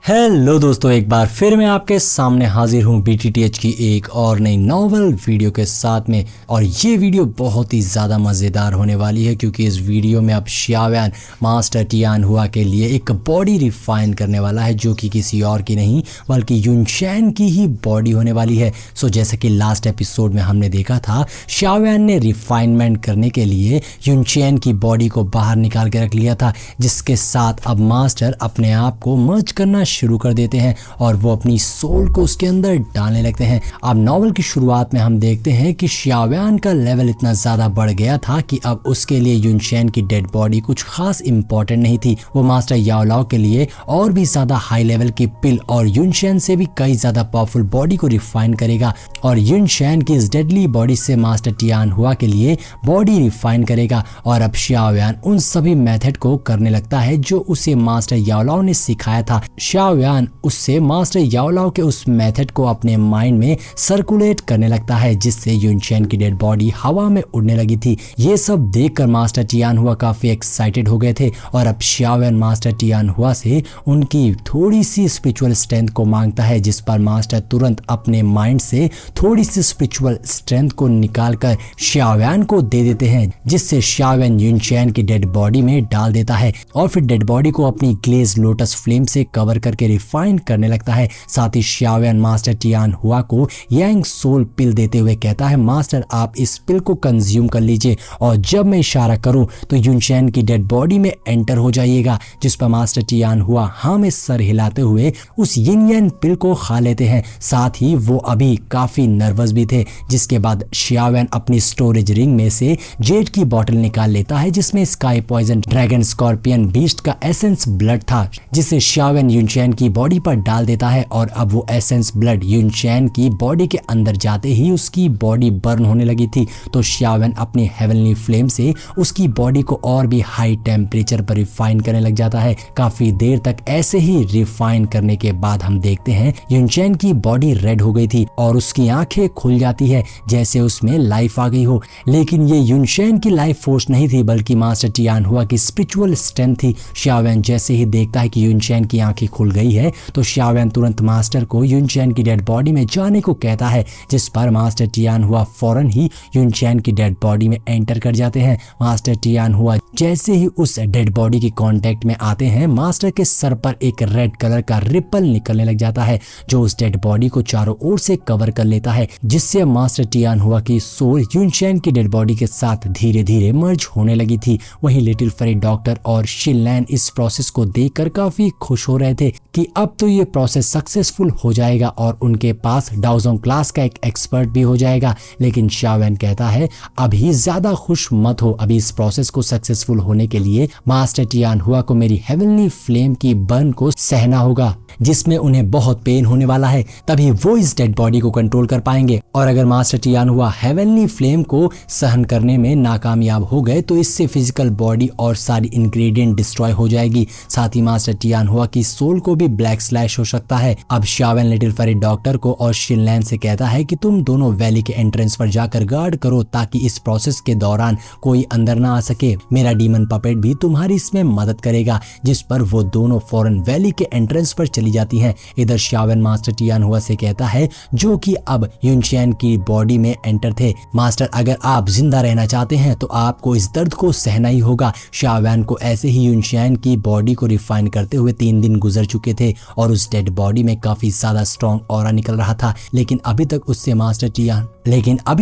Hello दोस्तों, एक बार फिर मैं आपके सामने हाजिर हूँ बीटीटीएच की एक और नई नॉवल वीडियो के साथ में। और ये वीडियो बहुत ही ज़्यादा मज़ेदार होने वाली है क्योंकि इस वीडियो में अब xiaoyan मास्टर टियानहुआ के लिए एक बॉडी रिफाइन करने वाला है जो कि किसी और की नहीं बल्कि युनचैन की ही बॉडी होने वाली है। सो जैसे कि लास्ट एपिसोड में हमने देखा था, xiaoyan ने रिफाइनमेंट करने के लिए युनचैन की बॉडी को बाहर निकाल के रख लिया था, जिसके साथ अब मास्टर अपने आप को मर्ज करना शुरू कर देते हैं और वो अपनी सोल को उसके अंदर डालने लगते हैं। अब नॉवल की शुरुआत में हम देखते हैं कि xiaoyan का लेवल इतना ज़्यादा बढ़ गया था कि अब उसके लिए युनचैन की डेड बॉडी कुछ खास इंपॉर्टेंट नहीं थी। वो मास्टर याओलाओ के लिए और भी ज़्यादा हाई लेवल की पिल और युनचैन से भी कई ज़्यादा पावरफुल बॉडी को रिफाइन करेगा और युनचैन की इस डेडली बॉडी से मास्टर टियानहुआ के लिए बॉडी रिफाइन करेगा। और अब xiaoyan उन सभी मेथड को करने लगता है जो उसे मास्टर याओलाओ ने सिखाया था। xiaoyan उससे मास्टर याओलाओ के उस मेथड को अपने माइंड में सर्कुलेट करने लगता है, जिससे युनचैन की डेड बॉडी हवा में उड़ने लगी थी। ये सब देखकर मास्टर टियानहुआ काफी एक्साइटेड हो गए थे और अब xiaoyan मास्टर टियानहुआ से उनकी थोड़ी सी स्पिरिचुअल स्ट्रेंथ को मांगता है, जिस पर मास्टर तुरंत अपने माइंड से थोड़ी सी स्पिरिचुअल स्ट्रेंथ को निकालकर xiaoyan को दे देते हैं, जिससे xiaoyan युनचैन की डेड बॉडी में डाल देता है और फिर डेड बॉडी को अपनी ग्लेज लोटस फ्लेम से कवर करके रिफाइन करने लगता है। साथ ही xiaoyan मास्टर टियानहुआ को यांग सोल पिल देते हुए कहता है, मास्टर आप इस पिल को कंज्यूम कर लीजिए और जब मैं इशारा करूं तो युनचैन की डेड बॉडी में एंटर हो जाइएगा। जिस पर मास्टर टियानहुआ हाँ में सर हिलाते हुए उस यिन यान पिल को खा लेते हैं। साथ ही वो अभी काफी नर्वस भी थे, जिसके बाद xiaoyan अपनी स्टोरेज रिंग में से जेड की बोतल निकाल लेता है जिसमें sky poison dragon scorpion beast का एसेंस ब्लड था, जिसे xiaoyan युनचैन की बॉडी पर डाल देता है और अब वो एसेंस ब्लड युनचैन की बॉडी के अंदर जाते ही उसकी बॉडी बर्न होने लगी थी। तो xiaoyan अपनी हेवनली फ्लेम से उसकी बॉडी को और भी हाई टेम्परेचर पर रिफाइन करने लग जाता है। काफी देर तक ऐसे ही रिफाइन करने के बाद हम देखते हैं युनचैन की बॉडी रेड हो गई थी और उसकी आंखें खुल जाती है जैसे उसमें लाइफ आ गई हो। लेकिन ये युनचैन की लाइफ फोर्स नहीं थी बल्कि मास्टर टियानहुआ की स्पिरिचुअल स्ट्रेंथ थी। xiaoyan जैसे ही देखता है कि युनचैन की आंखें खुल गई है तो xiaoyan तुरंत मास्टर को युनचैन की डेड बॉडी में जाने को कहता है, जिस पर मास्टर टियानहुआ फौरन ही युनचैन की डेड बॉडी में एंटर कर जाते हैं। मास्टर टियानहुआ जैसे ही उस डेड बॉडी की कांटेक्ट में आते हैं, मास्टर के सर पर एक रेड कलर का रिपल निकलने लग जाता है जो उस डेड बॉडी को चारों ओर से कवर कर लेता है, जिससे मास्टर टियानहुआ की सोल युनचैन की डेड बॉडी के साथ धीरे धीरे मर्ज होने लगी थी। वहीं लिटिल फेरी डॉक्टर और शिनलैन इस प्रोसेस को देखकर काफी खुश हो रहे थे कि अब तो ये प्रोसेस सक्सेसफुल हो जाएगा और उनके पास डाओजोंग क्लास का एक एक्सपर्ट भी हो जाएगा। लेकिन xiaoyan कहता है अभी ज्यादा खुश मत हो, अभी इस प्रोसेस को सक्सेसफुल होने के लिए मास्टर टियानहुआ को मेरी हेवनली फ्लेम की बर्न को सहना होगा, जिसमें उन्हें बहुत पेन होने वाला है, तभी वो इस डेड बॉडी को कंट्रोल कर पाएंगे। और अगर मास्टर टियानहुआ हेवनली फ्लेम को सहन करने में नाकामयाब हो गए तो इससे फिजिकल बॉडी और सारी इंग्रेडिएंट डिस्ट्रॉय हो जाएगी। साथ ही मास्टर टियानहुआ की सोल को भी ब्लैक स्लैश हो सकता है। अब xiaoyan लिटिल फेरी डॉक्टर को और शिनलैन से कहता है कि तुम दोनों वैली के एंट्रेंस पर जाकर गार्ड करो ताकि इस प्रोसेस के दौरान कोई अंदर ना आ सके। मेरा डीमन पपेट भी तुम्हारी इसमें मदद करेगा। जिस पर वो दोनों फौरन वैली के एंट्रेंस पर चली जाती हैं। इधर xiaoyan मास्टर टियानहुआ से कहता है, जो कि अब युनचैन की बॉडी में एंटर थे, मास्टर अगर आप जिंदा रहना चाहते हैं तो आपको इस दर्द को सहना ही होगा। xiaoyan को ऐसे ही युनचैन की बॉडी को रिफाइन करते हुए 3 दिन गुजर चुके थे और उस डेड बॉडी में काफी ज्यादा स्ट्रॉन्ग ऑरा निकल रहा था, लेकिन अभी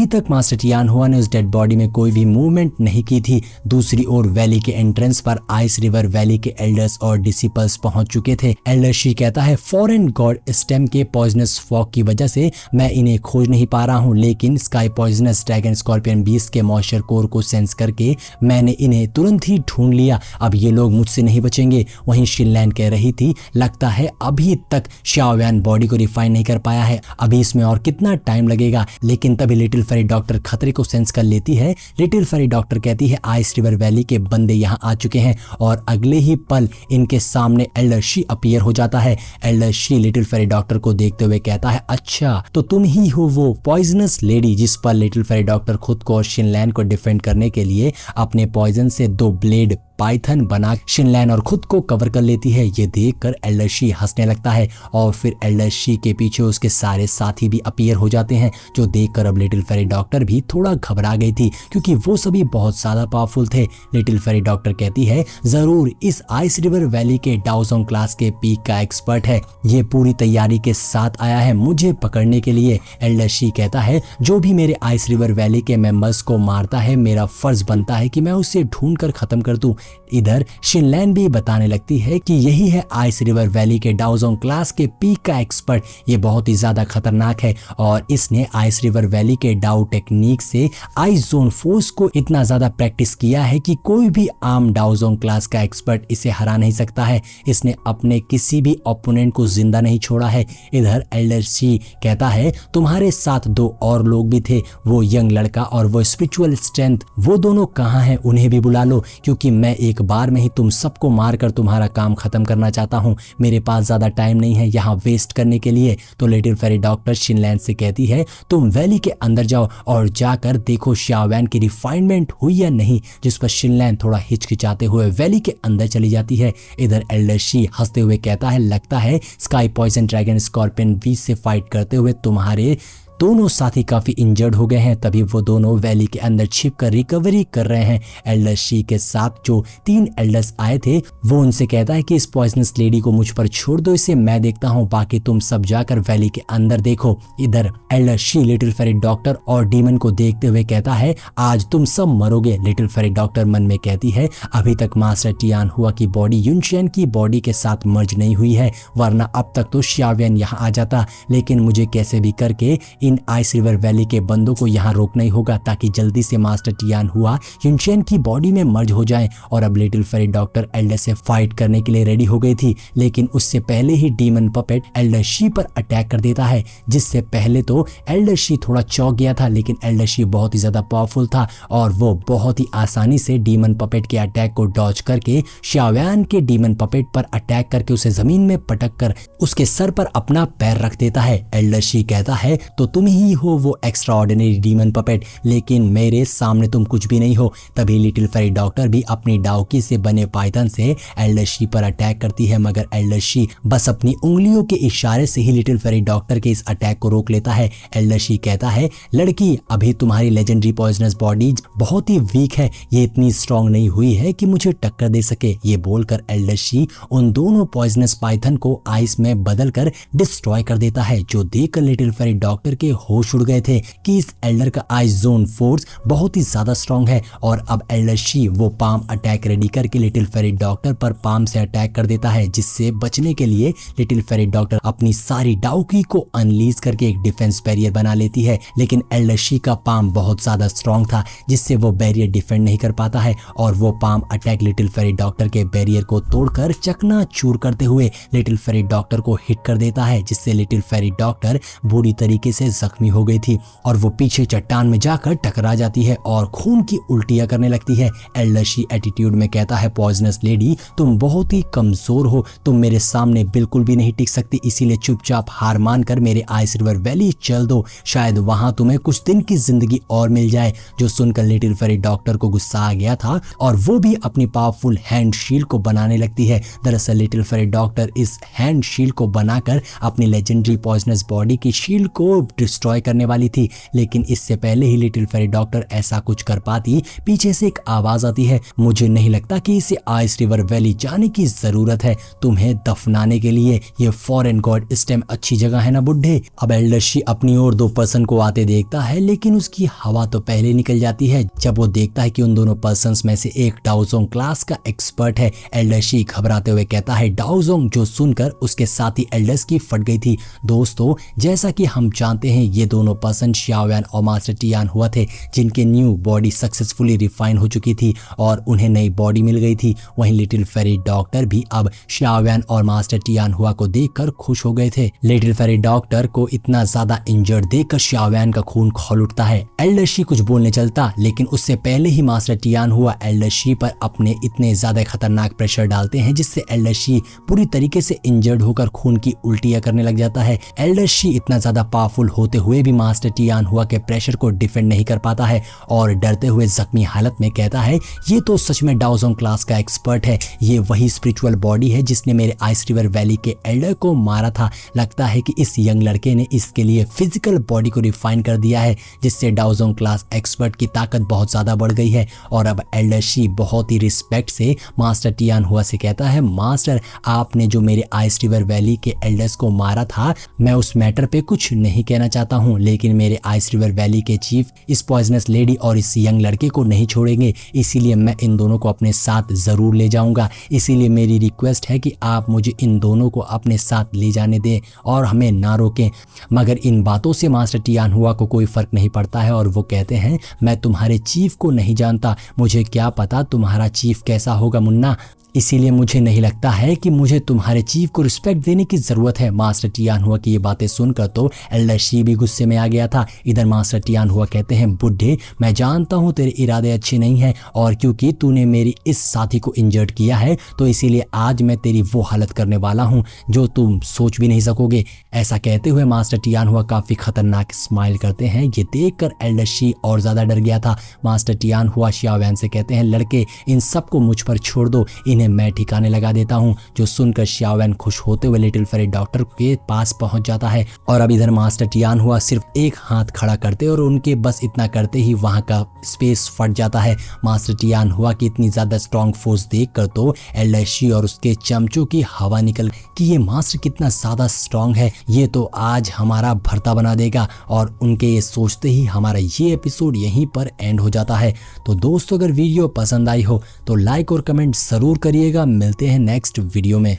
तक मास्टर टियानहुआ ने उस डेड बॉडी में कोई भी मूवमेंट नहीं की थी। दूसरी ओर वैली के एंट्रेंस पर आइस रिवर वैली के एल्डर्स और डिसिपल्स पहुंच चुके थे। एल्डर शी कहता है, फॉरेन गॉड स्टेम के पॉइजनस फॉग की वजह से मैं इन्हें खोज नहीं पा रहा हूं, लेकिन sky poisonous dragon scorpion beast के मॉइस्चर कोर को सेंस करके मैंने इन्हें तुरंत ही ढूंढ लिया। अब ये लोग मुझसे नहीं बचेंगे। वहीं शिनलैन कह रही थी, लगता है अभी तक xiaoyan बॉडी को रिफाइन नहीं कर पाया है, अभी इसमें और कितना टाइम लगेगा। लेकिन तभी लिटिल फेरी डॉक्टर खतरे को सेंस कर लेती है। लिटिल फेरी डॉक्टर कहती है, आइस रिवर वैली के बंदे यहाँ आ चुके हैं और अगले ही पल इनके सामने एल्डर शी अपीयर हो जाता है। Elder Shi little fairy doctor को देखते हुए कहता है, अच्छा तो तुम ही हो वो पॉइजनस लेडी। जिस पर लिटिल फेरी डॉक्टर खुद को और शिनलैन को डिफेंड करने के लिए अपने पॉइजन से 2 ब्लेड पाइथन बना शिनलैन और खुद को कवर कर लेती है। ये देखकर एल्डर शी हंसने लगता है और फिर एल्डर शी के पीछे उसके सारे साथी भी अपीयर हो जाते हैं, जो देखकर अब लिटिल फेरी डॉक्टर भी थोड़ा घबरा गई थी क्योंकि वो सभी बहुत ज्यादा पावरफुल थे। लिटिल फेरी डॉक्टर कहती है जरूर इस आइस रिवर वैली के डाउजोंग क्लास के पीक का एक्सपर्ट है, ये पूरी तैयारी के साथ आया है मुझे पकड़ने के लिए। एल्डर शी कहता है जो भी मेरे आइस रिवर वैली के मेंबर्स को मारता है मेरा फर्ज बनता है कि मैं उसे ढूंढ कर खत्म कर दूं। इधर शिनलैन भी बताने लगती है कि यही है आइस रिवर वैली के डाउजोंग क्लास के पीक का एक्सपर्ट, ये बहुत ही ज्यादा खतरनाक है और इसने आइस रिवर वैली के डाउ टेक्निक से आइस जोन फोर्स को इतना ज्यादा प्रैक्टिस किया है कि कोई भी आम डाउजोंग क्लास का एक्सपर्ट इसे हरा नहीं सकता है। इसने अपने किसी भी ओपोनेंट को जिंदा नहीं छोड़ा है। इधर एल्डर शी कहता है तुम्हारे साथ दो और लोग भी थे, वो यंग लड़का और वो स्पिरिचुअल स्ट्रेंथ, वो दोनों कहाँ हैं, उन्हें भी बुला लो क्योंकि मैं एक बार में ही तुम सबको मारकर तुम्हारा काम खत्म करना चाहता हूँ। मेरे पास ज्यादा टाइम नहीं है यहाँ वेस्ट करने के लिए। तो लिटिल फेरी डॉक्टर शिनलैन से कहती है तुम वैली के अंदर जाओ और जाकर देखो शाओवैन की रिफाइनमेंट हुई या नहीं, जिस पर शिनलैन थोड़ा हिचकिचाते हुए वैली के अंदर चली जाती है। इधर एल्डर शी हंसते हुए कहता है लगता है स्काई पॉइजन ड्रैगन स्कॉर्पियन बीच से फाइट करते हुए तुम्हारे दोनों साथी काफी इंजर्ड हो गए हैं। तभी वो दोनों वैली के अंदर छिपकर रिकवरी कर रहे हैं। एल्डर शी के साथ जो 3 एल्डर्स आए थे वो उनसे कहता है कि इस पॉइजनस लेडी को मुझ पर छोड़ दो, इसे मैं देखता हूँ, बाकी तुम सब जाकर वैली के अंदर देखो। इधर elder Shi little fairy doctor और डीमन को देखते हुए कहता है आज तुम सब मरोगे। लिटिल फेरी डॉक्टर मन में कहती है अभी तक मास्टर टियान हुआ की बॉडी युनशेन की बॉडी के साथ मर्ज नहीं हुई है, वरना अब तक तो शाओवैन यहाँ आ जाता, लेकिन मुझे कैसे भी करके इन आइस रिवर वैली के बंदों को यहाँ रोकना ही होगा ताकि जल्दी से मास्टर टियान हुआ युनशेन की बॉडी में मर्ज हो जाए। और अब लिटिल फेरी डॉक्टर एल्डर से फाइट करने के लिए रेडी हो गई थी, लेकिन उससे पहले ही डीमन पपेट एल्डर शी पर अटैक कर देता है, जिससे पहले तो एल्डर शी थोड़ा चौंक गया था, लेकिन एल्डर शी बहुत ही ज्यादा पावरफुल था और वो बहुत ही आसानी से डीमन पपेट के अटैक को डॉज करके शाओवैन के डीमन पपेट पर अटैक करके उसे जमीन में पटक कर उसके सर पर अपना पैर रख देता है। एल्डर शी कहता है तो तुम ही हो वो एक्स्ट्रा ऑर्डिनरी डीमन पपेट, लेकिन मेरे सामने तुम कुछ भी नहीं हो। तभी लिटिल फेरी डॉक्टर भी अपनी डाउकी से बने पाइथन से एल्डर शी पर अटैक करती है, मगर एल्डर शी बस अपनी उंगलियों के इशारे से ही लिटिल फेरी डॉक्टर के इस अटैक को रोक लेता है। एल्डर शी कहता है लड़की अभी तुम्हारी लेजेंडरी पॉइजनस बॉडी बहुत ही वीक है, ये इतनी स्ट्रांग नहीं हुई है कि मुझे टक्कर दे सके। ये बोलकर एल्डर शी उन दोनों पॉइजनस पाइथन को आइस में बदल कर डिस्ट्रॉय कर देता है, जो देखकर लिटिल फेरी डॉक्टर के होश उड़ गए थे कि इस एल्डर का आइस जोन फोर्स बहुत ही ज्यादा स्ट्रांग है। और अब एल्डर शी वो पाम अटैक रेडी करके लिटिल फेरी डॉक्टर पर पाम से अटैक कर देता है, जिससे बचने के लिए लिटिल फेरी डॉक्टर अपनी सारी डाउकी को अनलीज करके एक डिफेंस बैरियर बना लेती है, लेकिन एल्डर शी का पाम बहुत ज्यादा स्ट्रांग था जिससे वो बैरियर डिफेंड नहीं कर पाता है और वो palm attack little fairy doctor के बैरियर को तोड़कर चकनाचूर करते हुए लिटिल फेरी डॉक्टर को हिट कर देता है, जिससे लिटिल फेरी डॉक्टर बुरी तरीके से जख्मी हो गई थी और वो पीछे चट्टान में जाकर टकरा जाती है और खून की उल्टियां करने लगती है। एल्डर शी एटीट्यूड में कहता है पॉइजनस लेडी तुम बहुत ही कमजोर हो, तुम मेरे सामने बिल्कुल भी नहीं टिक सकती, इसीलिए चुपचाप हार मानकर मेरे आइस रिवर वैली चल दो, शायद वहां तुम्हें कुछ दिन की जिंदगी और मिल जाए। जो सुनकर लिटिल फेरी डॉक्टर को गुस्सा आ गया था और वो भी अपनी पावरफुल हैंड शील्ड को बनाने लगती है। दरअसल लिटिल फेरी डॉक्टर इस हैंड शील्ड को बनाकर अपनी लेजेंडरी पॉइजनस बॉडी की शील्ड को डिस्ट्रॉय करने वाली थी, लेकिन इससे पहले ही लिटिल फेरी डॉक्टर ऐसा कुछ कर पाती, पीछे से एक आवाज आती है मुझे नहीं लगता कि इसे आइस रिवर वैली जाने की जरूरत है, तुम्हें दफनाने के लिए ये फॉरेन गॉड स्टेम अच्छी जगह है ना बुड्ढे। अब एल्डर शी अपनी ओर 2 पर्सन को आते देखता है, लेकिन उसकी हवा तो पहले निकल जाती है जब वो देखता है कि उन दोनों पर्सन्स में से एक डाउजोंग क्लास का एक्सपर्ट है। एल्डर शी घबराते हुए कहता है डाउजोंग, जो सुनकर उसके साथी एल्डर्स की फट गई थी। दोस्तों जैसा कि हम जानते हैं ये दोनों पर्सन शाओवैन और मास्टर टियान हुआ थे, जिनके न्यू बॉडी सक्सेसफुली रिफाइन हो चुकी थी और उन्हें नई बॉडी मिल गई थी। वहीं लिटिल फेरी डॉक्टर भी अब शाओवैन और मास्टर टियान हुआ को देखकर खुश हो गए थे। लिटिल फेरी डॉक्टर को इतना ज्यादा इंजर्ड देखकर शाओवैन का खून खौल उठता है। एल्डर शी कुछ बोलने चलता, लेकिन उससे पहले ही मास्टर टियान हुआ एल्डर शी पर अपने इतने ज्यादा खतरनाक प्रेशर डालते हैं, जिससे एल्डर शी पूरी तरीके से इंजर्ड होकर खून की उल्टियां करने लग जाता है। एल्डर शी इतना ज्यादा पावरफुल होते हुए भी मास्टर टियान हुआ के प्रेशर को डिफेंड नहीं कर पाता है और डरते हुए जख्मी हालत में कहता है, ये तो सच में डाओजोंग क्लास का एक्सपर्ट है, ये वही स्पिरिचुअल बॉडी है जिसने मेरे आइस रिवर वैली के एल्डर को मारा था। लगता है कि इस यंग लड़के ने इसके लिए फिजिकल बॉडी को रिफाइन कर दिया है, जिससे डाओजोंग क्लास एक्सपर्ट की ताकत बहुत ज्यादा बढ़ गई है। और अब एल्डर शी बहुत ही रिस्पेक्ट से मास्टर टियान हुआ से कहता है, मास्टर आपने जो मेरे आइस रिवर वैली के एल्डर्स को मारा था, मैं उस मैटर पे कुछ नहीं कहना चाहता हूँ, लेकिन मेरे आइस रिवर वैली के चीफ इस पॉइजनस लेडी और इस यंग लड़के को नहीं छोड़ेंगे, इसीलिए मैं इन दोनों को अपने साथ जरूर ले जाऊंगा। इसीलिए मेरी रिक्वेस्ट है कि आप मुझे इन दोनों को अपने साथ ले जाने दें और हमें ना रोकें। मगर इन बातों से मास्टर टियान हुआ को कोई फर्क नहीं पड़ता है और वो कहते हैं, मैं तुम्हारे चीफ को नहीं जानता, मुझे क्या पता तुम्हारा चीफ कैसा होगा मुन्ना, इसीलिए मुझे नहीं लगता है कि मुझे तुम्हारे चीफ को रिस्पेक्ट देने की जरूरत है। मास्टर टियान हुआ की ये बातें सुनकर तो एल्डर शी भी गुस्से में आ गया था। इधर मास्टर टियान हुआ कहते हैं, बुड्ढे मैं जानता हूँ तेरे इरादे अच्छे नहीं हैं और क्योंकि तूने मेरी इस साथी को इंजर्ड किया है तो इसीलिए आज मैं तेरी वो हालत करने वाला हूँ जो तुम सोच भी नहीं सकोगे। ऐसा कहते हुए मास्टर टियान हुआ काफी खतरनाक स्माइल करते हैं। ये देखकर एल्डर शी और ज्यादा डर गया था। मास्टर टियान हुआ शियाओ वैन से कहते हैं, लड़के इन सबको मुझ पर छोड़ दो, इन्हें मैं ठिकाने लगा देता हूँ। जो सुनकर शियाओ वैन खुश होते हुए लिटिल फेरी डॉक्टर के पास पहुंच जाता है और अब इधर मास्टर टियान हुआ सिर्फ एक हाथ खड़ा करते और उनके बस इतना करते ही वहां का स्पेस फट जाता है। मास्टर टियान हुआ की इतनी ज्यादा स्ट्रॉन्ग फोर्स देखकर तो एल्डर शी और उसके चमचों की हवा निकल कि ये मास्टर कितना ज्यादा स्ट्रॉन्ग है, ये तो आज हमारा भरता बना देगा। और उनके ये सोचते ही हमारा ये एपिसोड यहीं पर एंड हो जाता है। तो दोस्तों अगर वीडियो पसंद आई हो तो लाइक और कमेंट जरूर करिएगा। मिलते हैं नेक्स्ट वीडियो में।